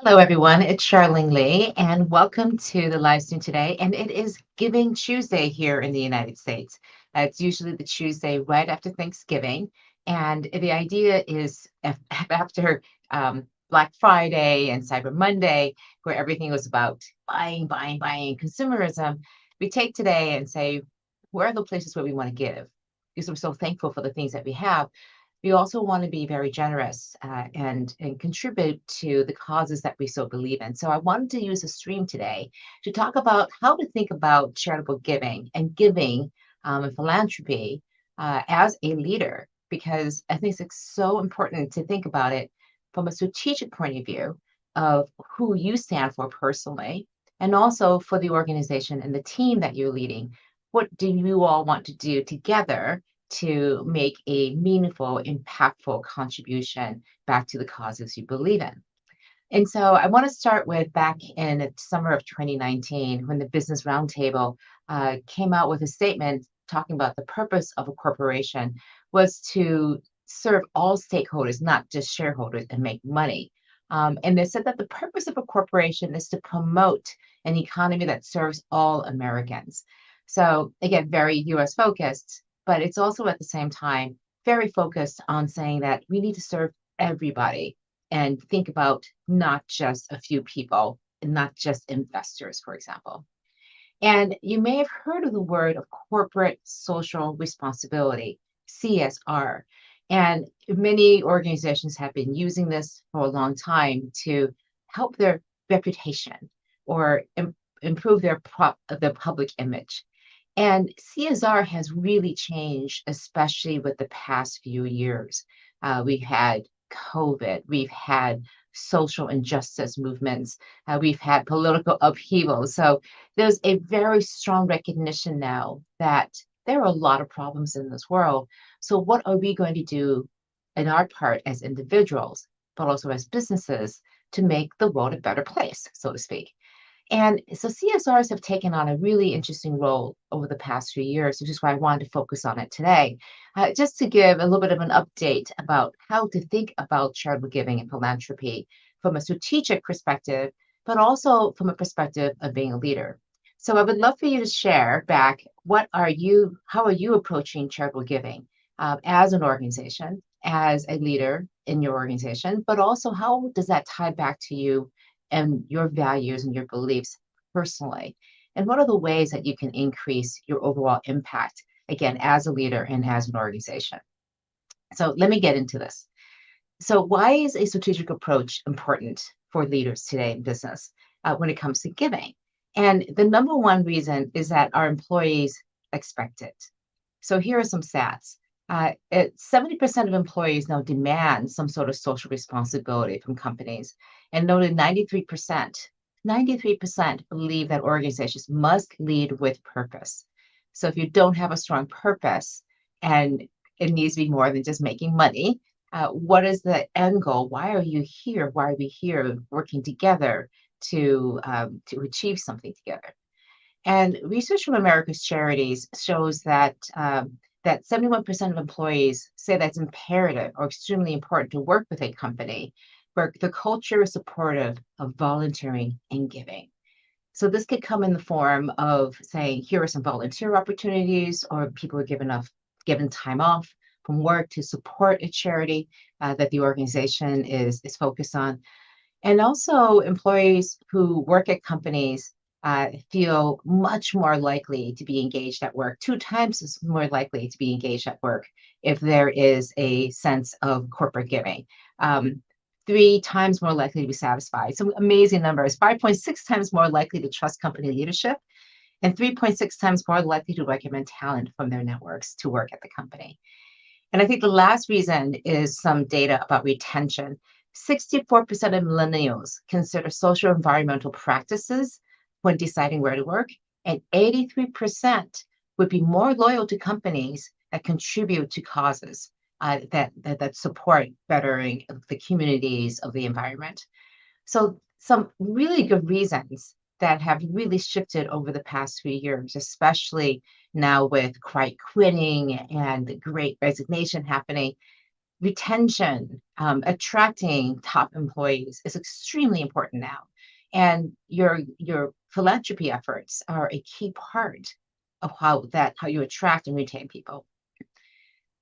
Hello, everyone. It's Charlene Lee, and welcome to the live stream today. And it is Giving Tuesday here in the United States. It's usually the Tuesday right after Thanksgiving. And the idea is after Black Friday and Cyber Monday, where everything was about buying, buying, buying, consumerism, we take today and say, where are the places where we want to give? Because we're so thankful for the things that we have. We also want to be very generous and contribute to the causes that we so believe in. So I wanted to use a stream today to talk about how to think about charitable giving and giving and philanthropy as a leader, because I think it's so important to think about it from a strategic point of view of who you stand for personally, and also for the organization and the team that you're leading. What do you all want to do together to make a meaningful, impactful contribution back to the causes you believe in? And so I want to start with back in the summer of 2019 when the Business Roundtable came out with a statement talking about the purpose of a corporation was to serve all stakeholders, not just shareholders, and make money. And they said that the purpose of a corporation is to promote an economy that serves all Americans. So, again, very US focused, but it's also at the same time very focused on saying that we need to serve everybody and think about not just a few people and not just investors, for example. And you may have heard of the word of corporate social responsibility, CSR. And many organizations have been using this for a long time to help their reputation or improve their public image. And CSR has really changed, especially with the past few years. We've had COVID, we've had social injustice movements, we've had political upheaval. So there's a very strong recognition now that there are a lot of problems in this world. So, what are we going to do in our part as individuals, but also as businesses, to make the world a better place, so to speak? And so CSRs have taken on a really interesting role over the past few years, which is why I wanted to focus on it today. Just to give a little bit of an update about how to think about charitable giving and philanthropy from a strategic perspective, but also from a perspective of being a leader. So I would love for you to share back how are you approaching charitable giving as an organization, as a leader in your organization, but also how does that tie back to you and your values and your beliefs personally? And what are the ways that you can increase your overall impact, again, as a leader and as an organization? So let me get into this. So, why is a strategic approach important for leaders today in business when it comes to giving? And the number one reason is that our employees expect it. So, here are some stats. 70% of employees now demand some sort of social responsibility from companies, and noted 93% believe that organizations must lead with purpose. So, if you don't have a strong purpose, and it needs to be more than just making money, what is the end goal? Why are you here? Why are we here working together to achieve something together? And research from America's Charities shows that 71% of employees say that's imperative or extremely important to work with a company where the culture is supportive of volunteering and giving. So this could come in the form of saying, here are some volunteer opportunities, or people are given time off from work to support a charity that the organization is focused on. And also, employees who work at companies feel much more likely to be engaged at work, two times as more likely to be engaged at work if there is a sense of corporate giving. Three times more likely to be satisfied. Some amazing numbers: 5.6 times more likely to trust company leadership, and 3.6 times more likely to recommend talent from their networks to work at the company. And I think the last reason is some data about retention. 64% of millennials consider social environmental practices when deciding where to work, and 83% would be more loyal to companies that contribute to causes that support bettering the communities of the environment. So, some really good reasons that have really shifted over the past few years, especially now with quiet quitting and the great resignation happening. retention, attracting top employees is extremely important now. And your philanthropy efforts are a key part of how you attract and retain people.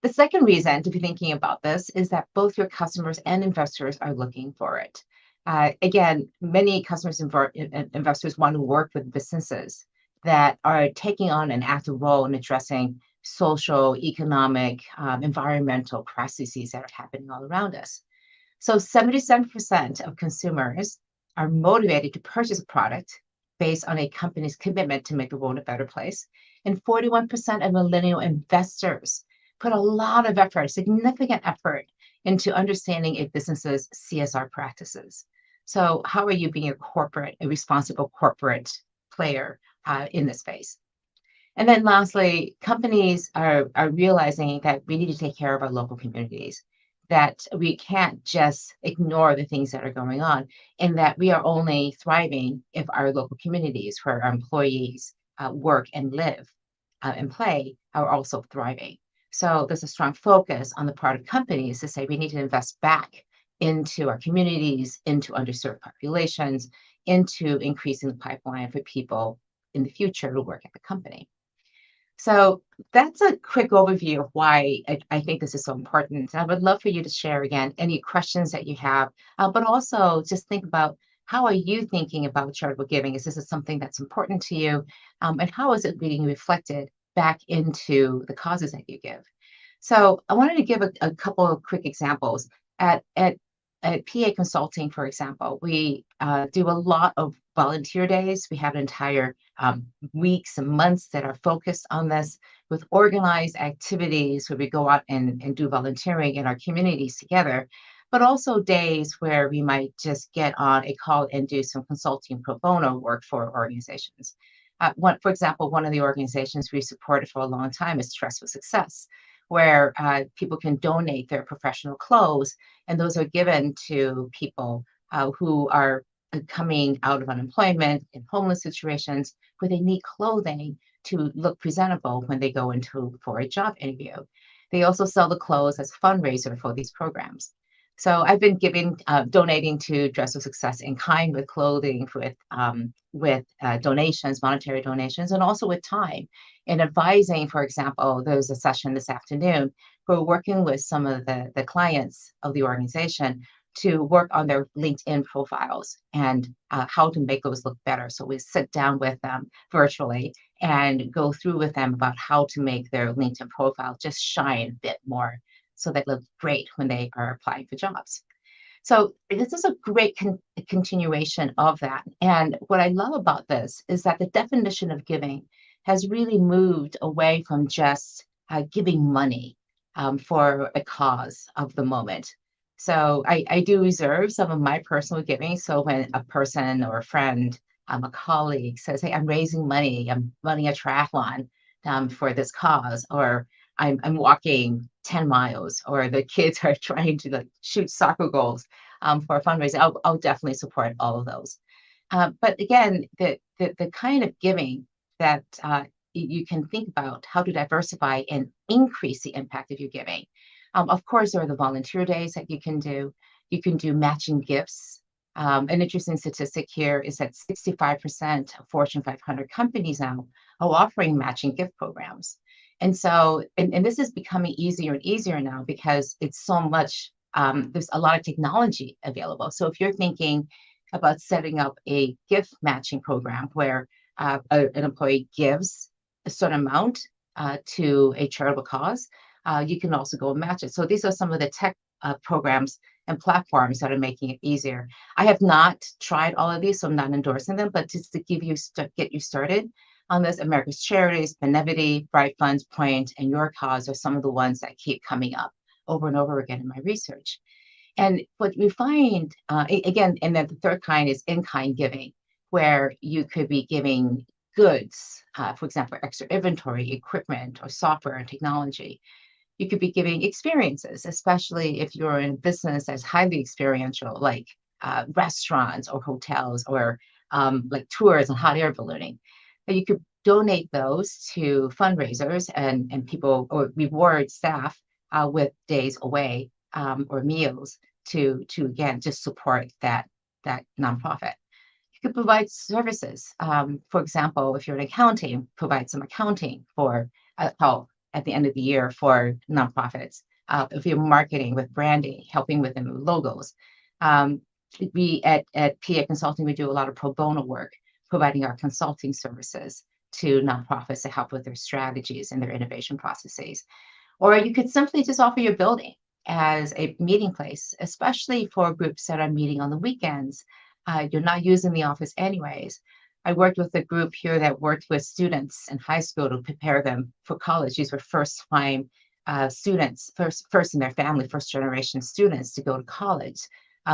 The second reason to be thinking about this is that both your customers and investors are looking for it. Again, many customers and investors want to work with businesses that are taking on an active role in addressing social, economic, environmental crises that are happening all around us. So 77% of consumers are motivated to purchase a product based on a company's commitment to make the world a better place. And 41% of millennial investors put a lot of effort, significant effort, into understanding a business's CSR practices. So, how are you being a responsible corporate player in this space? And then lastly, companies are realizing that we need to take care of our local communities, that we can't just ignore the things that are going on, and that we are only thriving if our local communities where our employees work and live and play are also thriving. So there's a strong focus on the part of companies to say we need to invest back into our communities, into underserved populations, into increasing the pipeline for people in the future to work at the company. So that's a quick overview of why I think this is so important. I would love for you to share again any questions that you have, but also just think about how are you thinking about charitable giving? Is this something that's important to you? And how is it being reflected back into the causes that you give? So I wanted to give a couple of quick examples. At PA Consulting, for example, we do a lot of volunteer days. We have entire weeks and months that are focused on this with organized activities where we go out and do volunteering in our communities together, but also days where we might just get on a call and do some consulting pro bono work for organizations. For example, one of the organizations we supported for a long time is Dress for Success, where people can donate their professional clothes, and those are given to people who are coming out of unemployment in homeless situations where they need clothing to look presentable when they go into for a job interview. They also sell the clothes as a fundraiser for these programs. So I've been donating to Dress with Success in kind with clothing, with donations, monetary donations, and also with time. In advising, for example, there's a session this afternoon. We're working with some of the clients of the organization to work on their LinkedIn profiles and how to make those look better. So we sit down with them virtually and go through with them about how to make their LinkedIn profile just shine a bit more so they look great when they are applying for jobs. So this is a great continuation of that. And what I love about this is that the definition of giving has really moved away from just giving money for a cause of the moment. So I do reserve some of my personal giving. So when a person or a friend, a colleague says, "Hey, I'm raising money. I'm running a triathlon for this cause," or I'm walking 10 miles, or the kids are trying to like shoot soccer goals for a fundraiser, I'll definitely support all of those. But again, the kind of giving that you can think about how to diversify and increase the impact of your giving. Of course, there are the volunteer days that you can do. You can do matching gifts. An interesting statistic here is that 65% of Fortune 500 companies now are offering matching gift programs. And so, and this is becoming easier and easier now because it's so much, there's a lot of technology available. So if you're thinking about setting up a gift matching program where an employee gives a certain amount to a charitable cause, you can also go and match it. So these are some of the tech programs and platforms that are making it easier. I have not tried all of these, so I'm not endorsing them, but just to get you started on this, America's Charities, Benevity, Bright Funds, Point, and Your Cause are some of the ones that keep coming up over and over again in my research. And what we find, again, and then the third kind is in-kind giving, where you could be giving goods, for example, extra inventory, equipment, or software and technology. You could be giving experiences, especially if you're in a business that's highly experiential, like restaurants or hotels or like tours and hot air ballooning. And you could donate those to fundraisers and people or reward staff with days away or meals to again just support that nonprofit. You could provide services. For example, if you're in accounting, provide some accounting for help at the end of the year for nonprofits. If you're marketing with branding, helping with the new logos. Um, we at PA Consulting, we do a lot of pro bono work, providing our consulting services to nonprofits to help with their strategies and their innovation processes. Or you could simply just offer your building as a meeting place, especially for groups that are meeting on the weekends. You're not using the office anyways. I worked with a group here that worked with students in high school to prepare them for college. These were first time students, first in their family, first generation students to go to college,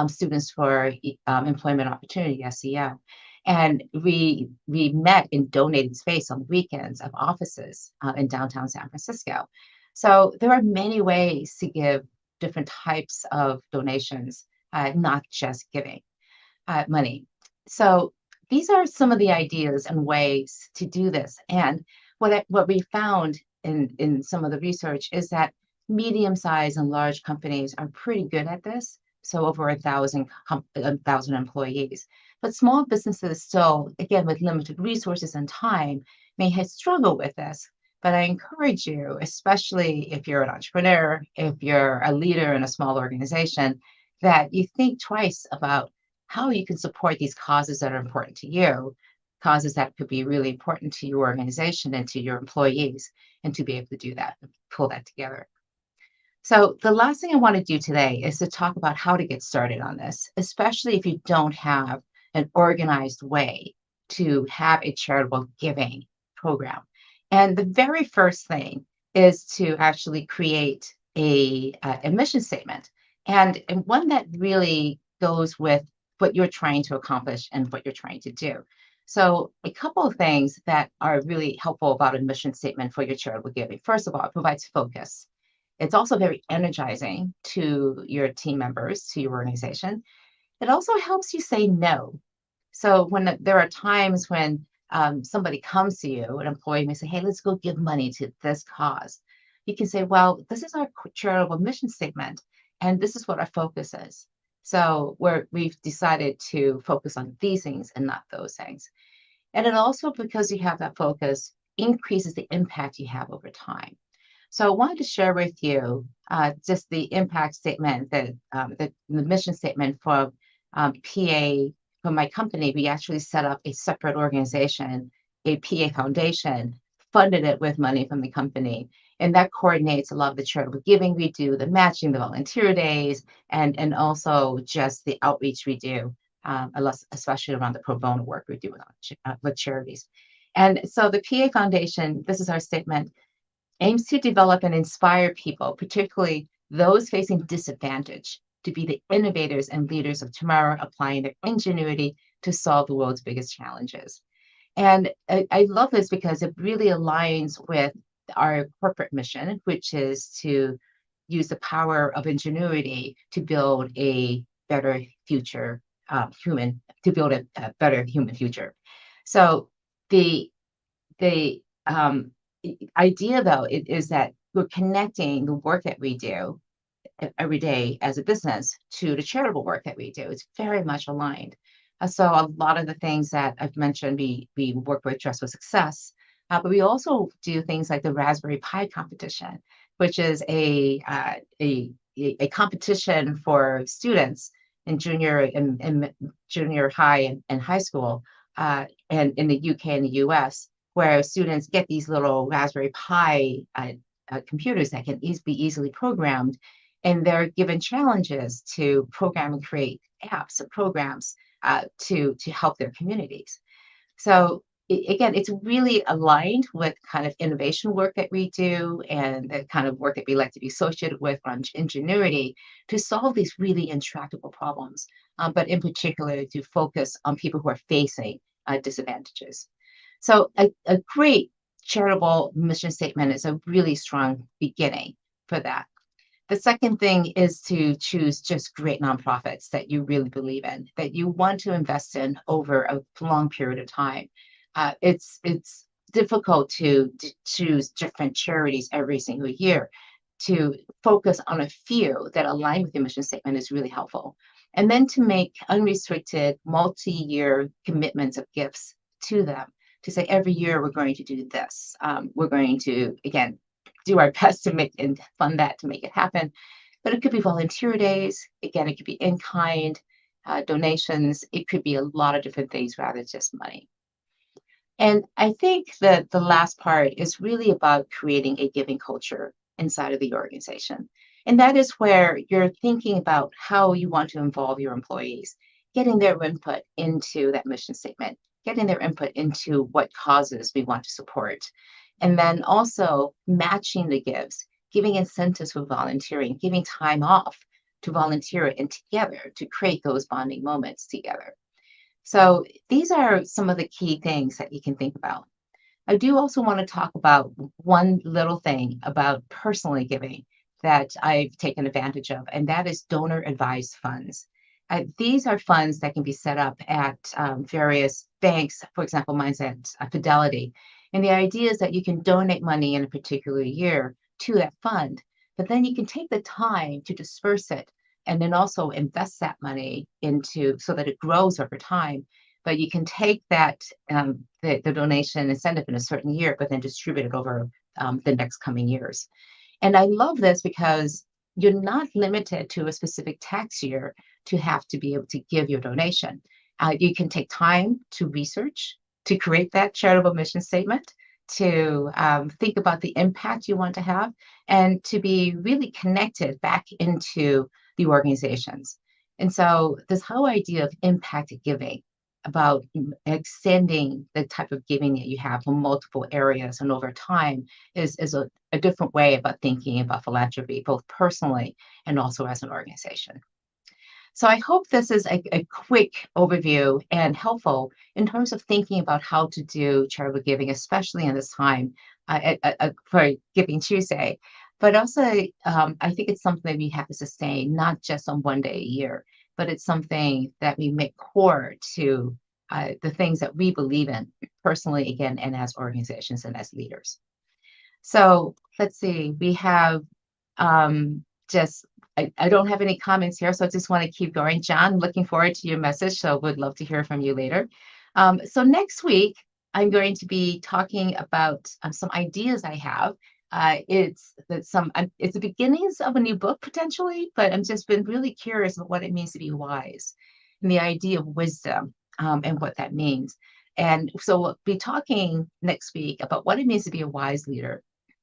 students for employment opportunity, SEO. And we met in donated space on weekends of offices in downtown San Francisco. So there are many ways to give different types of donations, not just giving money. So these are some of the ideas and ways to do this. And what we found in some of the research is that medium-sized and large companies are pretty good at this. So over a thousand employees. But small businesses still, again, with limited resources and time, may have struggled with this. But I encourage you, especially if you're an entrepreneur, if you're a leader in a small organization, that you think twice about how you can support these causes that are important to you, causes that could be really important to your organization and to your employees, and to be able to do that and pull that together. So, the last thing I want to do today is to talk about how to get started on this, especially if you don't have an organized way to have a charitable giving program. And the very first thing is to actually create a mission statement and one that really goes with what you're trying to accomplish and what you're trying to do. So, a couple of things that are really helpful about a mission statement for your charitable giving. First of all, it provides focus. It's also very energizing to your team members, to your organization. It also helps you say no. So there are times when somebody comes to you, an employee may say, "Hey, let's go give money to this cause." You can say, "Well, this is our charitable mission statement, and this is what our focus is. So we've decided to focus on these things and not those things." And it also, because you have that focus, increases the impact you have over time. So I wanted to share with you just the impact statement the mission statement for PA for my company. We actually set up a separate organization, a PA foundation, funded it with money from the company, and that coordinates a lot of the charitable giving we do, the matching, the volunteer days, and also just the outreach we do, especially around the pro bono work we do with charities. And so the PA Foundation, this is our statement, aims to develop and inspire people, particularly those facing disadvantage, to be the innovators and leaders of tomorrow, applying their ingenuity to solve the world's biggest challenges. And I love this because it really aligns with our corporate mission, which is to use the power of ingenuity to build a better future, to build a better human future. So the the idea, though, is that we're connecting the work that we do every day as a business to the charitable work that we do. It's very much aligned. So a lot of the things that I've mentioned, we work with Dress with Success, but we also do things like the Raspberry Pi competition, which is a competition for students in junior high and high school, and in the UK and the US, where students get these little Raspberry Pi computers that can be easily programmed, and they're given challenges to program and create apps and programs to help their communities. So again, it's really aligned with kind of innovation work that we do and the kind of work that we like to be associated with on ingenuity to solve these really intractable problems, but in particular to focus on people who are facing disadvantages. So a great charitable mission statement is a really strong beginning for that. The second thing is to choose just great nonprofits that you really believe in, that you want to invest in over a long period of time. It's difficult to choose different charities every single year. to focus on a few that align with your mission statement is really helpful. And then to make unrestricted multi-year commitments of gifts to them to say every year we're going to do this. We're going to, again, do our best to make and fund that to make it happen. But it could be volunteer days. Again, it could be in kind donations. It could be a lot of different things rather than just money. And I think that the last part is really about creating a giving culture inside of the organization. And that is where you're thinking about how you want to involve your employees, getting their input into that mission statement, getting their input into what causes we want to support. And then also matching the gives, giving incentives for volunteering, giving time off to volunteer and together to create those bonding moments together. So these are some of the key things that you can think about. I do also want to talk about one little thing about personally giving that I've taken advantage of, and that is donor advised funds. These are funds that can be set up at various banks. For example, mine's at Fidelity. And the idea is that you can donate money in a particular year to that fund, but then you can take the time to disperse it and then also invest that money into so that it grows over time. But you can take that the donation and send it in a certain year, but then distribute it over the next coming years. And I love this because you're not limited to a specific tax year to have to be able to give your donation. You can take time to research, to create that charitable mission statement, to think about the impact you want to have, and to be really connected back into the organizations. And so, this whole idea of impact giving, about extending the type of giving that you have from multiple areas and over time is a different way about thinking about philanthropy, both personally and also as an organization. So I hope this is a quick overview and helpful in terms of thinking about how to do charitable giving, especially in this time for Giving Tuesday. But also, I think it's something that we have to sustain, not just on one day a year, but it's something that we make core to the things that we believe in personally, again, and as organizations and as leaders. So let's see, we have just, I don't have any comments here, so I just want to keep going. John, looking forward to your message, so would love to hear from you later. So next week, I'm going to be talking about some ideas I have. It's the beginnings of a new book potentially, but I'm just been really curious about what it means to be wise and the idea of wisdom and what that means. And so we'll be talking next week about what it means to be a wise leader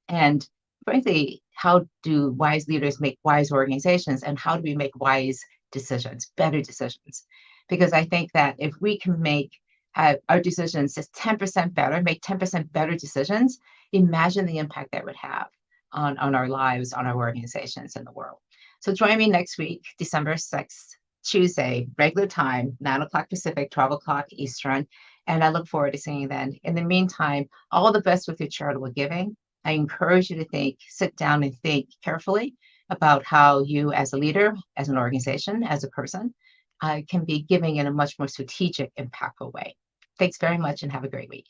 and frankly, how do wise leaders make wise organizations and how do we make wise decisions, better decisions? Because I think that if we can make our decisions just 10% better, make 10% better decisions, imagine the impact that would have on our lives, on our organizations, and the world. So join me next week, December 6th, Tuesday, regular time, 9 o'clock Pacific, 12 o'clock Eastern. And I look forward to seeing you then. In the meantime, all the best with your charitable giving. I encourage you to sit down and think carefully about how you, as a leader, as an organization, as a person, can be giving in a much more strategic, impactful way. Thanks very much and have a great week.